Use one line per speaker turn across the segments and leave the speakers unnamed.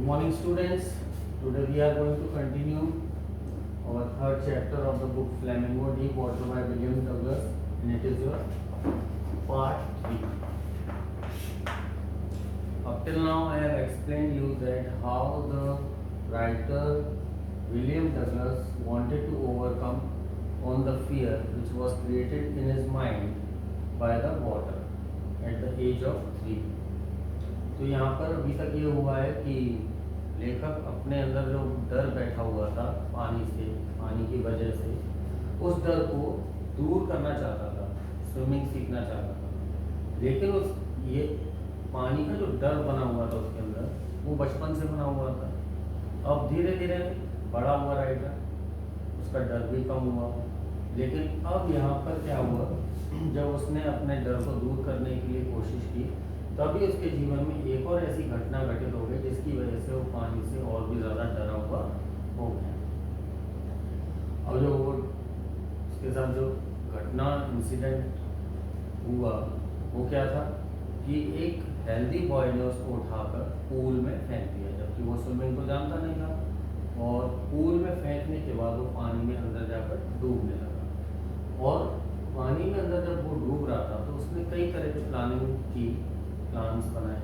Good morning, students. Today we are going to continue our third chapter of the book Flamingo Deep Water by William Douglas, and it is your part 3. Up till now, I have explained you that how the writer William Douglas wanted to overcome on the fear which was created in his mind by the water at the age of 3. तो यहाँ पर अभी तक ये हुआ है कि लेखक अपने अंदर जो डर बैठा हुआ था पानी से, पानी की वजह से, उस डर को दूर करना चाहता था, स्विमिंग सीखना चाहता था। लेकिन उस ये पानी का जो डर बना हुआ था उसके अंदर, वो बचपन से बना हुआ था। अब धीरे धीरे बड़ा हुआ राइटर, उसका डर भी कम हुआ। लेकिन अब यहाँ पर क्या हुआ, जब उसने अपने डर को दूर करने के लिए कोशिश की, तभी उसके जीवन में एक और ऐसी घटना घटित हो गई जिसकी वजह से वो पानी से और भी ज़्यादा डरा हुआ हो गया। और जो वो उसके साथ जो घटना इंसिडेंट हुआ वो क्या था कि एक हेल्दी बॉय ने उसको उठाकर पूल में फेंक दिया, जबकि वो स्विमिंग को जानता नहीं था। और पूल में फेंकने के बाद वो पानी में अंदर जाकर डूबने लगा। और पानी में अंदर जब वो डूब रहा था तो उसने कई तरह की प्लान्स बनाए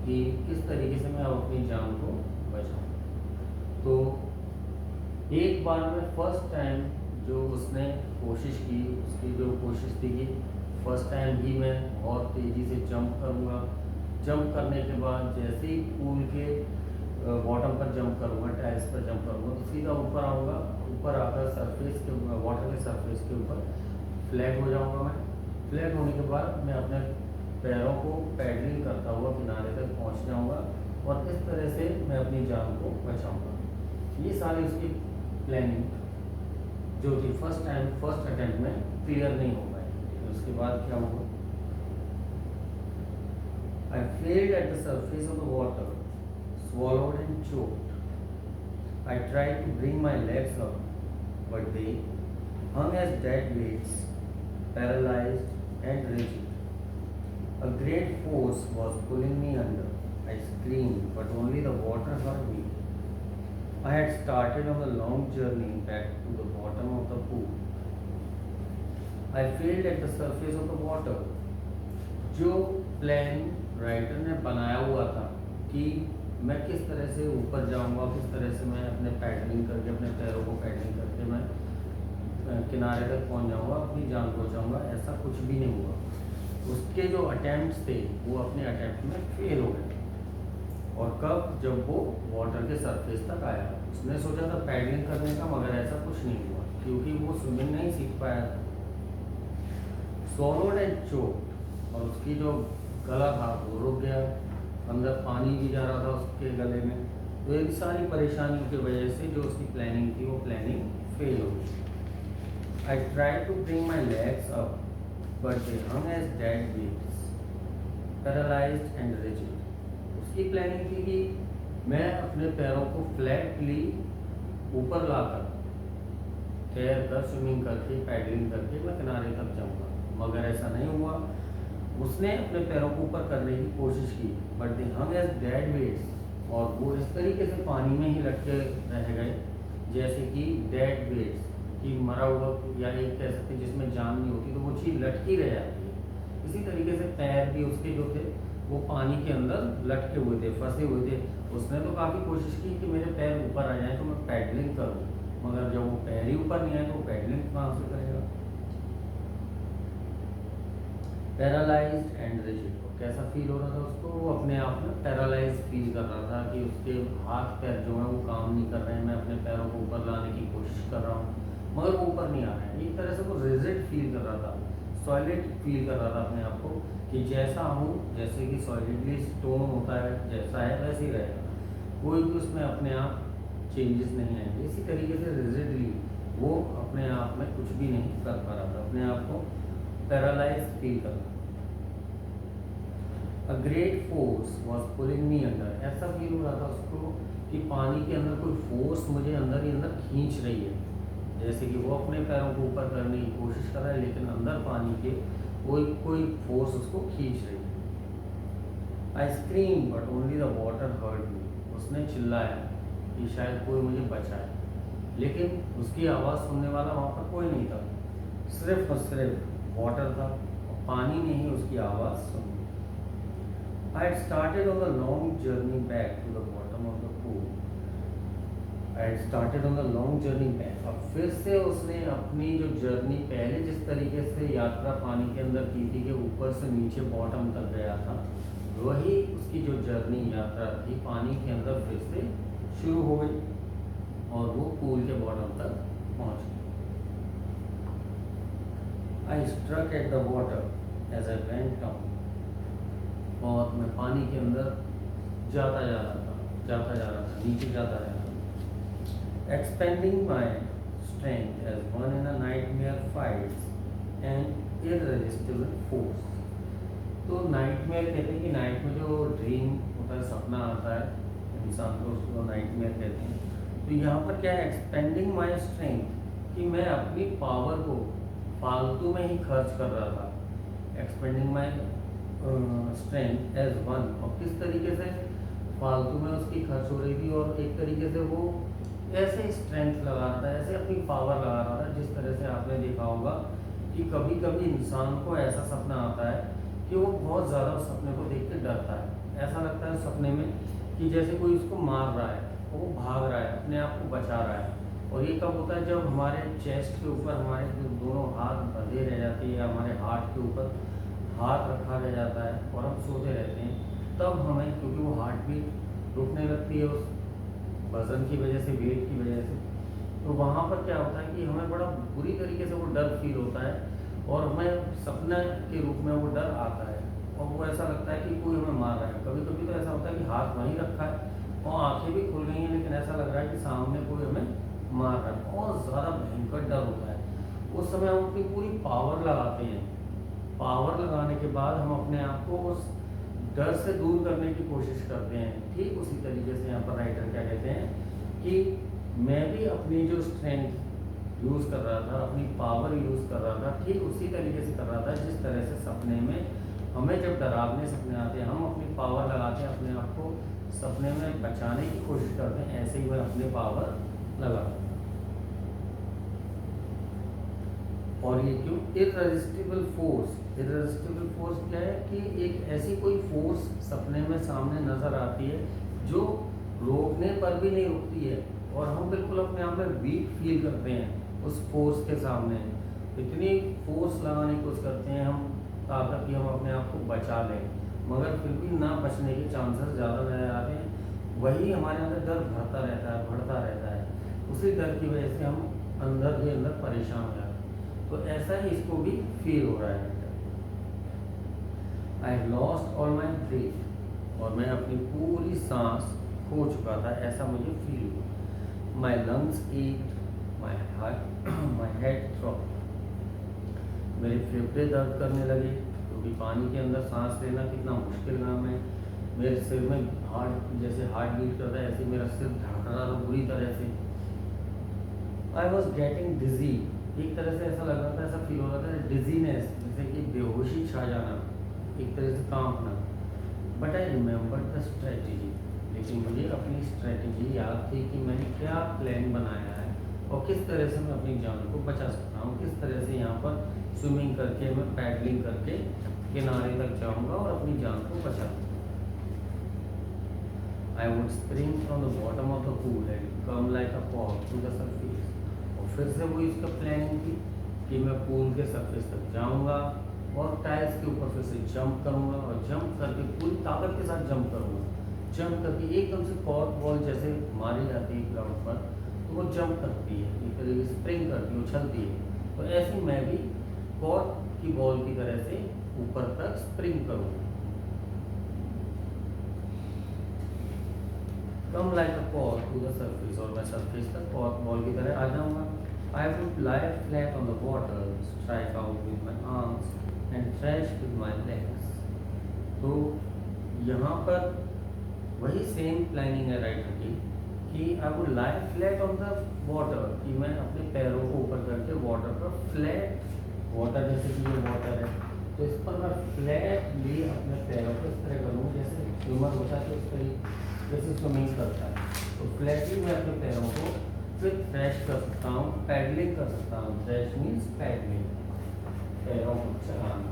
कि किस तरीके से मैं अपनी जान को बचाऊं। तो एक बार में फर्स्ट टाइम जो उसने कोशिश की, उसकी जो कोशिश थी कि फर्स्ट टाइम ही मैं बहुत तेज़ी से जंप करूंगा। जंप करने के बाद जैसे ही पूल के बॉटम पर जंप करूंगा, टायर्स पर जंप करूंगा, तो सीधा ऊपर आऊँगा। ऊपर आकर सरफेस के वाटर के सरफेस के ऊपर फ्लैट हो जाऊँगा। मैं फ्लैट होने के बाद मैं अपने पैरों को पैडलिंग करता हुआ किनारे तक पहुंच जाऊंगा और इस तरह से मैं अपनी जान को बचाऊंगा। ये सारी उसकी प्लानिंग जो थी फर्स्ट अटेम्प्ट में क्लियर नहीं हो पाई। उसके बाद क्या हुआ, I failed at the surface of the water, swallowed and choked. I tried to bring my legs up, but they hung as dead weights, paralyzed and rigid. A great force was pulling me under. I screamed, but only the water heard me. I had started on a long journey back to the bottom of the pool. I failed at the surface of the water. जो plan writer ने बनाया हुआ था कि मैं किस तरह से ऊपर जाऊंगा, किस तरह से मैं अपने पैडलिंग करके, अपने पैरों को पैडलिंग करके मैं किनारे तक पहुंच जाऊंगा, अपनी जान बचाऊंगा, ऐसा कुछ भी नहीं हुआ। उसके जो अटेम्प्ट्स थे वो अपने अटेम्प्ट में फेल हो गए। और कब, जब वो वाटर के सरफेस तक आया। उसने सोचा था पैडलिंग करने का, मगर ऐसा कुछ नहीं हुआ क्योंकि वो स्विमिंग नहीं सीख पाया था। स्वॉलोड एंड चोक्ड, और उसकी जो गला था वो रुक गया, अंदर पानी भी जा रहा था उसके गले में। तो इन सारी परेशानियों की वजह से जो उसकी प्लानिंग थी वो प्लानिंग फेल हो गई। I try to bring my legs up, but they hung as dead weights, paralyzed and rigid. उसकी प्लानिंग थी कि मैं अपने पैरों को फ्लैटली ऊपर लाकर तैर कर, स्विमिंग करके, पैडलिंग करके मैं किनारे तक जाऊंगा, मगर ऐसा नहीं हुआ। उसने अपने पैरों को ऊपर करने की कोशिश की, but they hung as dead weights, और वो इस तरीके से पानी में ही लटके रह गए जैसे कि डेड वेट्स कि मरा हुआ, या एक कह सकते जिसमें जान नहीं होती तो वो चीज़ लटकी रह जाती है। इसी तरीके से पैर भी उसके जो थे वो पानी के अंदर लटके हुए थे, फंसे हुए थे। उसने तो काफ़ी कोशिश की कि मेरे पैर ऊपर आ जाएं तो मैं पैडलिंग करूं, मगर जब वो पैर ही ऊपर नहीं आए तो वो पैडलिंग कहाँ से करेगा। पैरालाइज्ड एंड रिजिड, कैसा फील हो रहा था उसको, वो अपने आप में पैरालाइज फील कर रहा था कि उसके हाथ पैर जो हैं वो काम नहीं कर रहे हैं। मैं अपने पैरों को ऊपर लाने की कोशिश कर रहा हूँ मगर वो ऊपर नहीं आ रहा है। एक तरह से वो रिजिड फील कर रहा था, सॉलिड फील कर रहा था अपने आप को कि जैसा हूँ, जैसे कि सॉलिडली स्टोन होता है, जैसा है वैसे ही रहेगा, कोई भी उसमें अपने आप चेंजेस नहीं आएंगे। इसी तरीके से रिजिडली वो अपने आप में कुछ भी नहीं कर पा रहा था, अपने आप को पैरालाइज फील कर रहा। A great force was pulling me under, ऐसा फील हो रहा था उसको कि पानी के अंदर कोई फोर्स मुझे अंदर ही अंदर खींच रही है, जैसे कि वो अपने पैरों को ऊपर करने की कोशिश कर रहा है लेकिन अंदर पानी के कोई फोर्स उसको खींच रही है। I scream but only the water heard me, उसने चिल्लाया कि शायद कोई मुझे बचाए, लेकिन उसकी आवाज़ सुनने वाला वहाँ पर कोई नहीं था, सिर्फ और सिर्फ वाटर था और पानी ने ही उसकी आवाज़ सुनी। I had started on the long journey back to the bottom of the pool. I had started on the long journey back. अब फिर से उसने अपनी जो जर्नी पहले जिस तरीके से यात्रा पानी के अंदर की थी कि ऊपर से नीचे बॉटम तक गया था, वही उसकी जो जर्नी यात्रा थी पानी के अंदर फिर से शुरू हो गई और वो पूल के बॉटम तक पहुंच गई। I struck at the water as I went down. और मैं पानी के अंदर जाता जा रहा था, नीचे जाता जा रहा था। Expending my strength as one in a nightmare fights an irresistible force. तो नाइटमेयर कहते हैं कि नाइट में जो ड्रीम होता है, सपना आता है इंसान को, उसको नाइटमेयर कहते हैं। तो यहाँ पर क्या है, एक्सपेंडिंग माई स्ट्रेंथ, कि मैं अपनी पावर को फालतू में ही खर्च कर रहा था। Expending my strength as one, और किस तरीके से फालतू में उसकी खर्च हो रही थी और एक तरीके से वो ऐसे स्ट्रेंथ लगा रहा था, ऐसे अपनी पावर लगा रहा था, जिस तरह से आपने देखा होगा कि कभी कभी इंसान को ऐसा सपना आता है कि वो बहुत ज़्यादा उस सपने को देख के डरता है। ऐसा लगता है उस सपने में कि जैसे कोई उसको मार रहा है, वो भाग रहा है, अपने आप को बचा रहा है। और ये कब होता है, जब हमारे चेस्ट के ऊपर हमारे दोनों हाथ बंधे रह जाते हैं या हमारे हार्ट के ऊपर हाथ रखा रह जाता है और हम सोते रहते हैं, तब हमें, क्योंकि वो हार्ट बीट रुकने लगती है उस वजन की वजह से, वेट की वजह से, तो वहाँ पर क्या होता है कि हमें बड़ा बुरी तरीके से वो डर फील होता है और हमें सपने के रूप में वो डर आता है और वो ऐसा लगता है कि कोई हमें मार रहा है। कभी कभी तो ऐसा होता है कि हाथ वहीं रखा है और आंखें भी खुल गई हैं, लेकिन ऐसा लग रहा है कि सामने कोई हमें मार रहा है और ज़्यादा भयंकर डर होता है। उस समय हम अपनी पूरी पावर लगाते हैं। पावर लगाने के बाद हम अपने आप को उस डर से दूर करने की कोशिश करते हैं। ठीक उसी तरीके से यहाँ पर राइटर क्या कहते हैं कि मैं भी अपनी जो स्ट्रेंथ यूज़ कर रहा था, अपनी पावर यूज़ कर रहा था, ठीक उसी तरीके से कर रहा था जिस तरह से सपने में हमें जब डरावने सपने आते हैं, हम अपनी पावर लगाते हैं, अपने आप को सपने में बचाने की कोशिश करते हैं, ऐसे ही मैं अपनी पावर लगाता। और ये क्यों, इररेसिस्टिबल फोर्स। इररेसिस्टिबल फोर्स क्या है कि एक ऐसी कोई फोर्स सपने में सामने नज़र आती है जो रोकने पर भी नहीं रुकती है और हम बिल्कुल अपने आप में वीक फील करते हैं उस फोर्स के सामने। इतनी फोर्स लगाने की कोशिश करते हैं हम ताकत कि हम अपने आप को बचा लें, मगर फिर भी ना बचने के चांसेस ज़्यादा नजर आते हैं। वही हमारे अंदर डर बढ़ता रहता है। उसी डर की वजह से हम अंदर ही अंदर परेशान हो जाते हैं। तो ऐसा ही इसको भी फील हो रहा है। I lost all my breath, और मैं अपनी पूरी सांस खो चुका था, ऐसा मुझे फील हुआ। माई लंग्स ईट, माई हेड थ्रॉप, मेरे फेफड़े दर्द करने लगे क्योंकि पानी के अंदर सांस लेना कितना मुश्किल काम है। मेरे सिर में जैसे हार्ट बीट करता है, ऐसे मेरा सिर धड़क रहा था बुरी तरह से। आई वॉज गेटिंग डिजी, एक तरह से ऐसा लग रहा था, ऐसा फील हो रहा था डिजीनेस, जैसे कि बेहोशी छा जाना, एक तरह से कांपना। But I remember the strategy, लेकिन मुझे अपनी स्ट्रेटजी याद थी कि मैंने क्या प्लान बनाया है और किस तरह से मैं अपनी जान को बचा सकता हूँ, किस तरह से यहाँ पर स्विमिंग करके, मैं पैडलिंग करके किनारे तक जाऊँगा और अपनी जान को बचा लूँगा। I would spring from the bottom of the pool and come like a कॉक टू द सरफेस। और फिर से वो इसका प्लानिंग थी कि मैं पूल के सरफेस तक जाऊँगा और टाइल्स के ऊपर फिर से जंप करूँगा और जंप करके पूरी ताकत के साथ जंप करूँगा। जंप करके एकदम से कॉर्क बॉल जैसे मारी जाती है ग्राउंड पर, तो वो जंप करती है, एक तरीके से स्प्रिंग करती है, उछलती है। तो ऐसे मैं भी कॉर्क की बॉल की तरह से ऊपर तक स्प्रिंग करूँगा। Come like a cork to the surface, और मैं सरफेस तक कॉर्क बॉल की तरह आ जाऊँगा। I would lie flat on the water, strike out with my arms and thrash with my legs. तो यहाँ पर वही सेम प्लानिंग है राइटर की कि I would lie flat on the water, कि मैं अपने पैरों को ऊपर करके वाटर पर फ्लैट, वाटर जैसे कि ये वाटर है तो इस पर मैं फ्लैटली अपने पैरों को इस तरह करूँ जैसे स्विमर होता है, तो इस जैसे स्विमिंग करता है, तो फ्लैटली मैं अपने पैरों को फिर थ्रैश कर सकता हूँ, पैडलिंग कर सकता हूँ। थ्रैश मीन्स पैडलिंग, पैरों को चलाना।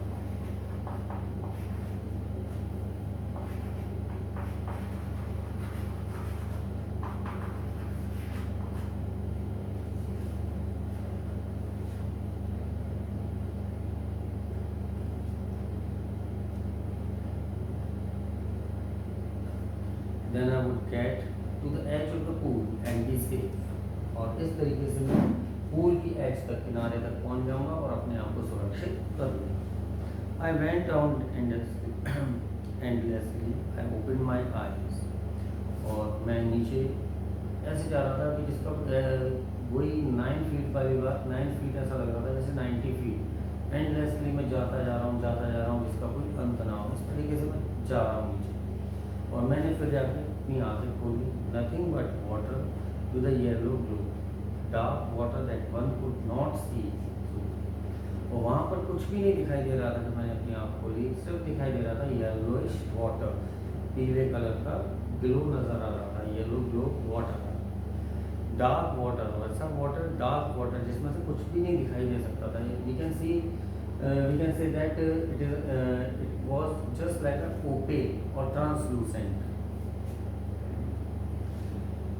Then I would get to the edge of the pool and be safe. और इस तरीके से मैं पूल की एज तक, किनारे तक पहुंच जाऊंगा और अपने आप को सुरक्षित कर लूँगा। I went down endlessly. I opened my eyes. और मैं नीचे ऐसे जा रहा था कि जिसका वही 9 फीट वाली बात, 9 फीट ऐसा लग रहा था जैसे 90 फीट। एंडलेसली मैं जाता जा रहा हूँ जिसका कोई अंत ना हो। इस तरीके से मैं जा रहा हूँ नीचे। और मैंने फिर जाके अपनी आंखें खोली। Nothing but water with a yellow glow, dark water that one could not see. और वहाँ पर कुछ भी नहीं दिखाई दे रहा था जब मैंने अपनी आँख खोली, सिर्फ दिखाई दे रहा था येलोइश वाटर, पीले कलर का ग्लो नजर आ रहा था, yellow glow water. Dark water, वैसा वाटर, डार्क वाटर जिसमें से कुछ भी नहीं दिखाई दे सकता था। We can say that it was just like a opaque or translucent.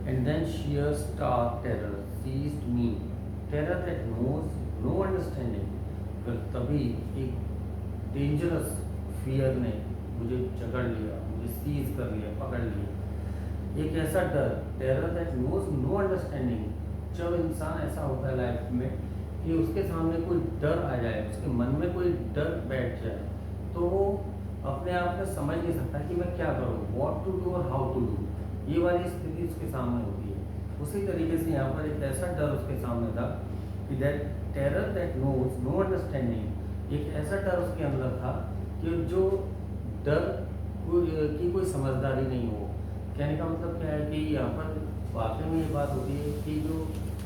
And then sheer stark terror seized me, terror that knows no understanding. फिर तभी एक डेंजरस फियर ने मुझे जकड़ लिया, मुझे सीज कर लिया, पकड़ लिया। एक ऐसा डर, terror that knows no understanding. जब इंसान ऐसा होता है लाइफ में कि उसके सामने कोई डर आ जाए, उसके मन में कोई डर बैठ जाए, तो वो अपने आप में समझ नहीं सकता कि मैं क्या करूँ, व्हाट टू डू और हाउ टू डू। ये वाली स्थिति उसके सामने होती है। उसी तरीके से यहाँ पर एक ऐसा डर उसके सामने था कि that terror that knows no understanding. एक ऐसा डर उसके अंदर था कि जो डर की कोई समझदारी नहीं हो। कहने का मतलब क्या है कि यहाँ पर वाकई में ये बात होती है कि जो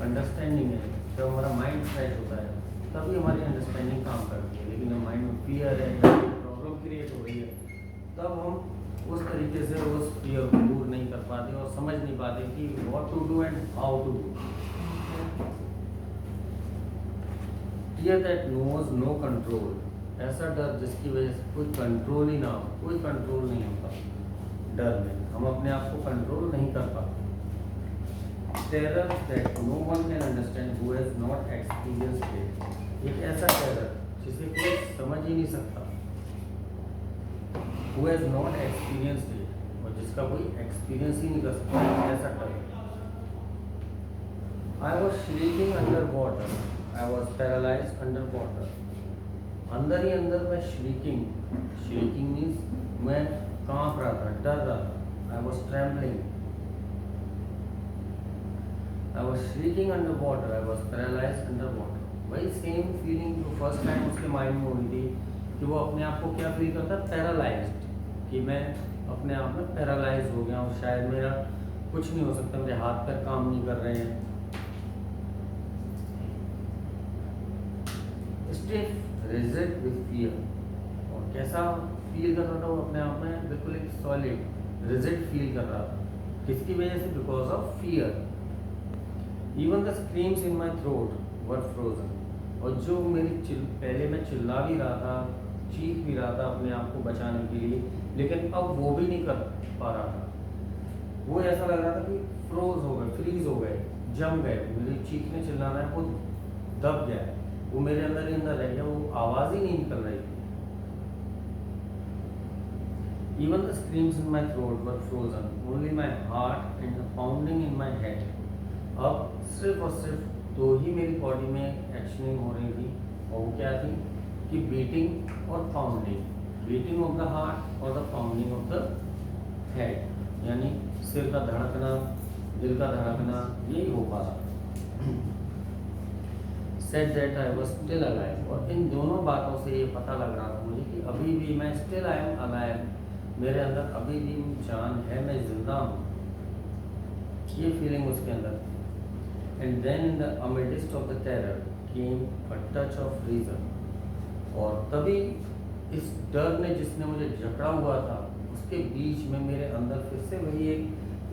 अंडरस्टैंडिंग है, जब हमारा माइंड फ्रेश होता है तभी हमारी अंडरस्टैंडिंग काम करती है। लेकिन जब माइंड में फियर है, प्रॉब्लम क्रिएट हो रही है, तब हम उस तरीके से उस फियर को दूर नहीं कर पाते और समझ नहीं पाते कि what to do and how to do. Fear that knows no control, ऐसा डर जिसकी वजह से कोई कंट्रोल ही ना हो, कोई कंट्रोल नहीं होता डर में, हम अपने आप को कंट्रोल नहीं कर पाते। Terror that no one can understand who has not experienced it, एक ऐसा टेरर जिसे कोई समझ ही नहीं सकता, who has not experienced it, और जिसका कोई एक्सपीरियंस ही नहीं कर सकता, ऐसा terror. I was shrieking under water, I was paralysed under water. अंदर ही अंदर मैं श्रीकिंग मीन्स मैं कांप रहा था, डर रहा था। I was trembling, I was shrieking under water, I was paralysed under water. वही सेम फीलिंग जो फर्स्ट टाइम उसके माइंड में हुई थी कि वो अपने आप को क्या फील करता, पैरालाइज्ड, कि मैं अपने आप में पैरालाइज हो गया हूँ, शायद मेरा कुछ नहीं हो सकता, मेरे हाथ पैर काम नहीं कर रहे हैं। स्टिफ रिजिड विद फियर, और कैसा फील कर रहा था वो अपने आप में, बिल्कुल एक सॉलिड रिजिड फील कर रहा था। किसकी वजह से? Because of fear. Even the screams in my throat were frozen, और जो मेरी पहले मैं चिल्ला भी रहा था, चीख भी रहा था अपने आप को बचाने के लिए, लेकिन अब वो भी नहीं कर पा रहा था। वो ऐसा लग रहा था कि फ्रोज हो गए, फ्रीज हो गए, जम गए। मेरी चीखने चिल्लाना है वो दब गया है, वो मेरे अंदर ही अंदर रह गया, वो आवाज़ ही नहीं निकल रही थी। Even the screams in my throat were frozen, only my heart and the pounding in my head. अब सिर्फ और सिर्फ दो ही मेरी बॉडी में एक्शनिंग हो रही थी, और वो क्या थी कि बीटिंग और pounding, beating of the heart और the pounding of the head, यानी सिर का धड़कना, दिल का धड़कना, यही हो पा रहा। Said that I was still alive, और इन दोनों बातों से ये पता लग रहा था मुझे कि अभी भी मैं still I am alive, मेरे अंदर अभी भी जान है, मैं जिंदा हूँ, ये फीलिंग उसके अंदर थी। And then in the amidst of the terror came a touch of reason, और तभी इस डर ने जिसने मुझे जकड़ा हुआ था, उसके बीच में मेरे अंदर फिर से वही एक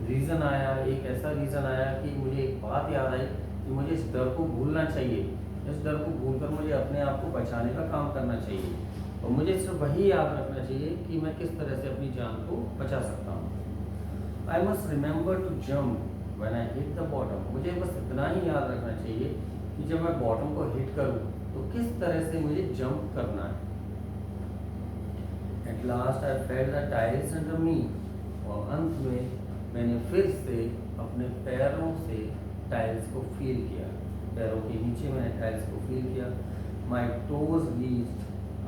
रीज़न आया, एक ऐसा रीज़न आया कि मुझे एक बात याद आई कि मुझे इस डर को भूलना चाहिए। इस डर को भूलकर मुझे अपने आप को बचाने का काम करना चाहिए और मुझे सिर्फ वही याद रखना चाहिए कि मैं किस तरह से अपनी जान को बचा सकता हूँ। I must remember to jump when I hit the bottom. मुझे बस इतना ही याद रखना चाहिए कि जब मैं बॉटम को हिट करूँ तो किस तरह से मुझे जंप करना है। At last I felt the tiles under मी। और अंत में मैंने फिर से अपने पैरों से टाइल्स को फील किया। पैरों के नीचे मैंने टाइल्स को फील किया। My toes reached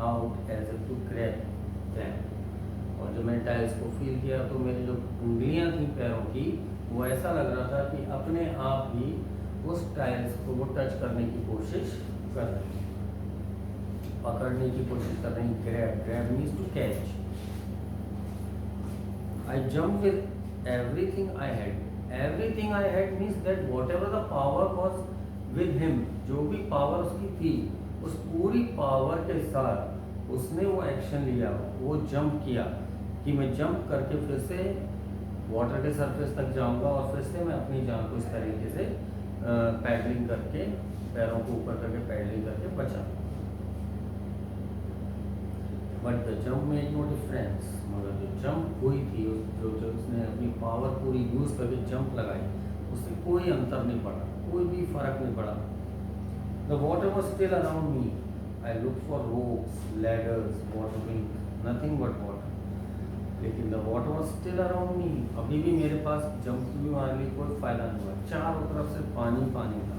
out as a to grab them. और जब मैंने टाइल्स को फील किया तो मेरी जो उंगलियां थी पैरों की, वो ऐसा लग रहा था कि अपने आप ही उस टाइल्स को वो टच करने की कोशिश कर रही, पकड़ने की कोशिश कर रही। Grab means to catch. I jumped with everything I had. Everything I had means that whatever the power was with him, जो भी पावर उसकी थी, उस पूरी पावर के साथ उसने वो एक्शन लिया, वो जंप किया कि मैं जंप करके फिर से वाटर के सरफेस तक जाऊंगा और फिर से मैं अपनी जान को इस तरीके से पैडलिंग करके, पैरों को ऊपर करके पैडलिंग करके बचा। But the jump made no difference. मगर जो जंप हुई थी, जो उसने अपनी पावर पूरी यूज़ करके जंप लगाई, उससे कोई अंतर नहीं पड़ा, कोई भी फर्क नहीं पड़ा। The water was still around me. I look for ropes, ladders, water wing, nothing but water. लेकिन the water was still around me. अभी भी मेरे पास जंप भी मारने में कोई फायदा नहीं हुआ, चारों तरफ से पानी पानी था।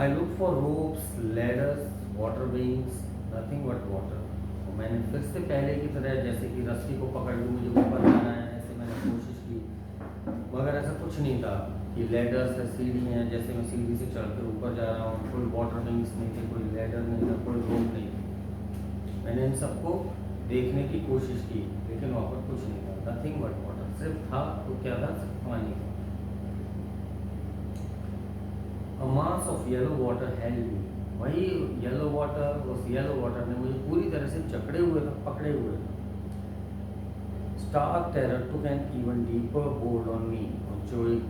I look for ropes, ladders, water wings, nothing but water। और मैंने फिर से पहले की तरह जैसे कि रस्सी को पकड़ के मुझे ऊपर जाना है, ऐसे मैंने कोशिश की, मगर ऐसा कुछ नहीं था कि लैडर्स है, सीढ़ी हैं, जैसे मैं सीढ़ी से चढ़कर ऊपर जा रहा हूँ। कोई वाटर विंग्स नहीं थे, कोई लैडर नहीं था, कोई रोप नहीं थी। मैंने इन सबको देखने की कोशिश की, लेकिन वहाँ पर कुछ नहीं था। Nothing but water. सिर्फ था तो क्या था, सिर्फ पानी था। A mass of yellow water held me। वही येलो वाटर, उस येलो वाटर ने मुझे पूरी तरह से जकड़े हुए था, पकड़े हुए था। Stark terror took an even deeper hold on me। और जो एक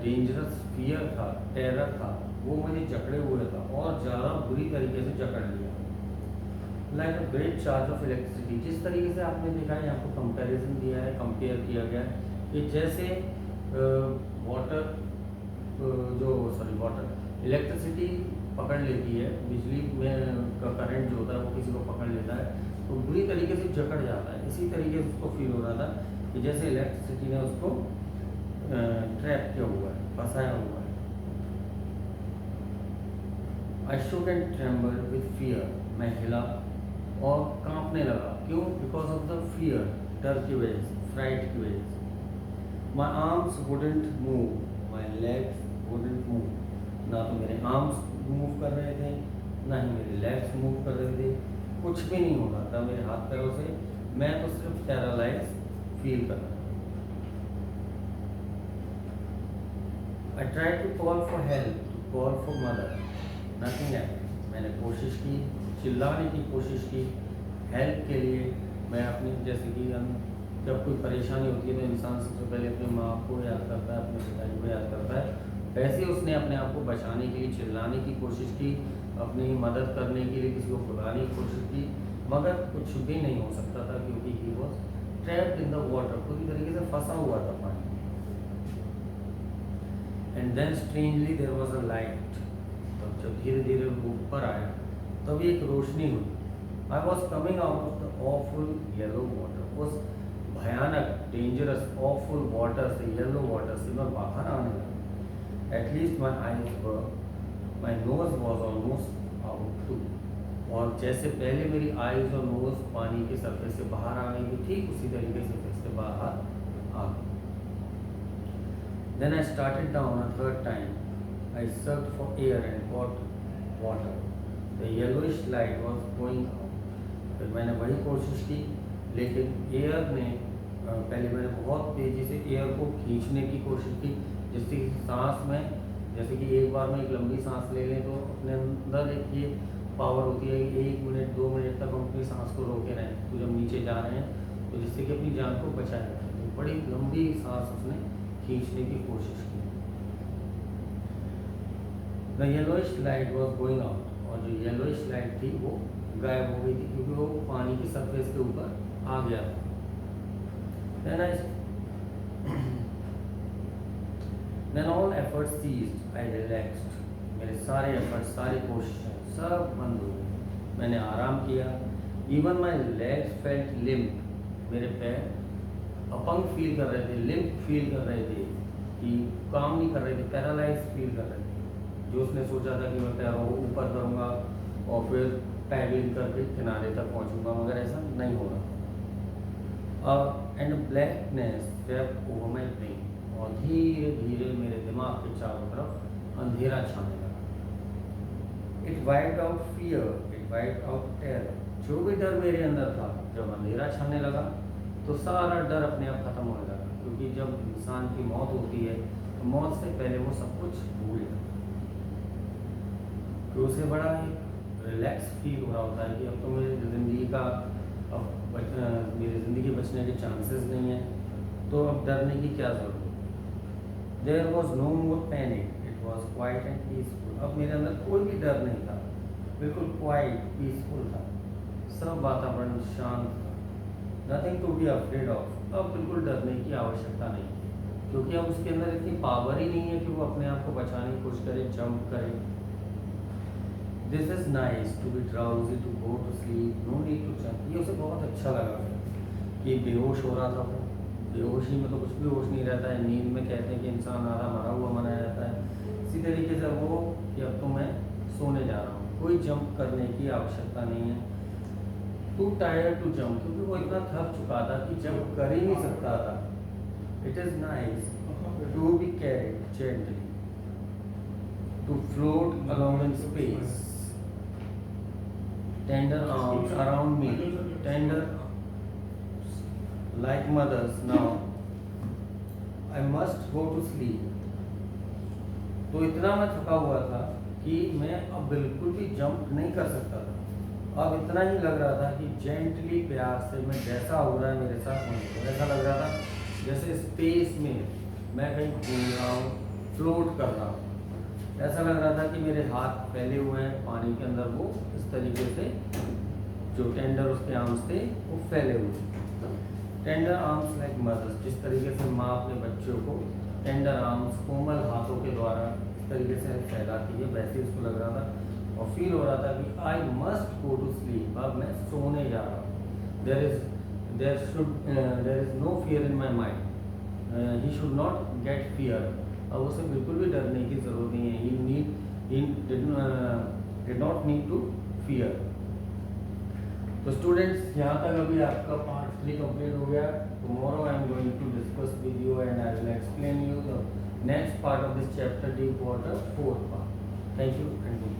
डेंजरस फियर था, टेरर था, वो मुझे जकड़े हुए था और ज़्यादा बुरी तरीके से जकड़ लिया। Like a great charge of electricity. जिस तरीके से आपने देखा है, यहाँ पर कंपैरिजन दिया है, कंपेयर किया गया है कि जैसे वाटर वाटर इलेक्ट्रिसिटी पकड़ लेती है, बिजली में का करंट जो होता है वो किसी को पकड़ लेता है तो बुरी तरीके से जकड़ जाता है। इसी तरीके से उसको फील हो रहा था कि जैसे इलेक्ट्रिसिटी ने उसको ट्रैप किया हुआ है, फंसाया हुआ है। I should and tremble with fear. मैं हिला और कांपने लगा। क्यों? बिकॉज ऑफ द फियर, डर की वजह से, फ्राइट की वजह से। My arms wouldn't move, my legs wouldn't move. ना तो मेरे आर्म्स मूव कर रहे थे, ना ही मेरे लेग्स मूव कर रहे थे, कुछ भी नहीं हो रहा था मेरे हाथ पैरों से। मैं तो सिर्फ पैरालाइज फील कर रहा था। I try to call for help, to call for mother, nothing happened. मैंने कोशिश की, चिल्लाने की कोशिश की हेल्प के लिए। मैं अपनी, जैसे कि जब कोई परेशानी होती है तो इंसान सबसे पहले अपनी माँ को याद करता है, अपने पिताजी को याद करता है। वैसे उसने अपने आप को बचाने के लिए चिल्लाने की कोशिश की, अपनी मदद करने के लिए किसी को बुलाने की कोशिश की, मगर कुछ भी नहीं हो सकता था क्योंकि he was trapped in the water. पूरी तरीके से फंसा हुआ था पानी। And then strangely there was a light. तो जब धीरे धीरे ऊपर आया तभी एक रोशनी हुई। I was coming out of the awful yellow water. उस भयानक, डेंजरस, ऑफुल वाटर से, येलो वाटर से मैं बाहर आने लगा। At least my eyes were, my nose was almost out too। और जैसे पहले मेरी आईज और नोज पानी के सरफेस से बाहर आ गई थी, ठीक उसी तरीके से फिर से बाहर आ गई। Then I started down a third time। I searched for air and got water। The yellowish light was going out। फिर मैंने वही कोशिश की, लेकिन एयर ने पहले मैंने बहुत तेज़ी से एयर को खींचने की कोशिश की, जिससे कि सांस में, जैसे कि एक बार में एक लंबी सांस ले लें तो अपने अंदर एक ये पावर होती है कि 1 मिनट 2 मिनट तक हम अपनी सांस को रोके रहें। तो जब नीचे जा रहे हैं, तो जिससे कि अपनी जान को बचाया जाए। तो बड़ी लंबी सांस उसने खींचने की कोशिश की। The yellowish light was going out, और जो येलोइश लाइट थी वो गायब हो गई थी, क्योंकि वो पानी की सरफेस के ऊपर आ गया था। Then all efforts ceased. I relaxed. मेरे सारे एफर्ट्स, सारी कोशिशें सब बंद हो गई। मैंने आराम किया। Even my legs felt limp. मेरे पैर अपंग फील कर रहे थे, लिम्प फील कर रहे थे, कि काम नहीं कर रहे थे, पैरालाइज फील कर रहे थे। जो उसने सोचा था कि मैं पैरों को ऊपर करूँगा और फिर पैडलिंग करके किनारे तक पहुँचूंगा, मगर ऐसा नहीं हो रहा। And blackness swept over my brain, और धीरे धीरे मेरे दिमाग के चारों तरफ अंधेरा छाने लगा। It wiped out fear, it wiped out terror. जो भी डर मेरे अंदर था, जब अंधेरा छाने लगा तो सारा डर अपने आप खत्म होने लगा, क्योंकि जब इंसान की मौत होती है तो मौत से पहले वो सब कुछ भूल जाता है। तो उसे बड़ा एक रिलैक्स फील हो रहा होता है कि अब तो मेरी ज़िंदगी का मेरी ज़िंदगी बचने के चांसेस नहीं है, तो अब डरने की क्या ज़रूरत है। There was no more panic, it was quiet and peaceful. अब मेरे अंदर कोई भी डर नहीं था, बिल्कुल क्वाइट पीसफुल था, सब वातावरण शांत था। Nothing to be afraid of, अब बिल्कुल डरने की आवश्यकता नहीं, क्योंकि अब उसके अंदर इतनी पावर ही नहीं है कि वो अपने आप को बचाने की कोशिश करे, जंप करे। This is nice to be drowsy, to go to sleep, no need to jump. ये उसे बहुत अच्छा लगा कि बेहोश हो रहा था वो। बेहोशी में तो कुछ भी होश नहीं रहता है। नींद में कहते हैं कि इंसान आधा मरा हुआ मनाया जाता है, इसी तरीके से वो कि अब तो मैं सोने जा रहा हूँ, कोई जंप करने की आवश्यकता नहीं है। टू टायर्ड टू जंप, क्योंकि वो इतना थक चुका था कि जंप कर ही नहीं सकता था। It is nice to be carried gently, to float along in space, tender arms around me, tender like mothers. Now I must go to sleep. तो इतना मैं थका हुआ था कि मैं अब बिल्कुल भी जंप नहीं कर सकता था। अब इतना ही लग रहा था कि जेंटली प्यार से मैं जैसा हो रहा है मेरे साथ होने को, ऐसा लग रहा था जैसे स्पेस में मैं कहीं घूम रहा हूँ, फ्लोट कर रहा हूँ। ऐसा लग रहा था कि मेरे हाथ फैले हुए हैं पानी के अंदर, वो इस तरीके से जो टेंडर उसके आर्म्स थे वो फैले हुए। टेंडर आर्म्स लाइक मदर्स, जिस तरीके से माँ अपने बच्चों को टेंडर आर्म्स कोमल हाथों के द्वारा इस तरीके से फैलाती है, वैसे उसको लग रहा था। और फील हो रहा था कि I must go to sleep, अब मैं सोने जा रहा हूँ। There is no fear in my mind, he should not get fear. अब उसे बिल्कुल भी डरने की जरूरत नहीं है। he did not need to fear। तो स्टूडेंट्स, यहाँ तक अभी आपका पार्ट 3 कंप्लीट हो गया। Tomorrow I am going to discuss with you and I will explain you the next part of this chapter, deep water, 4th part. Thank you and good.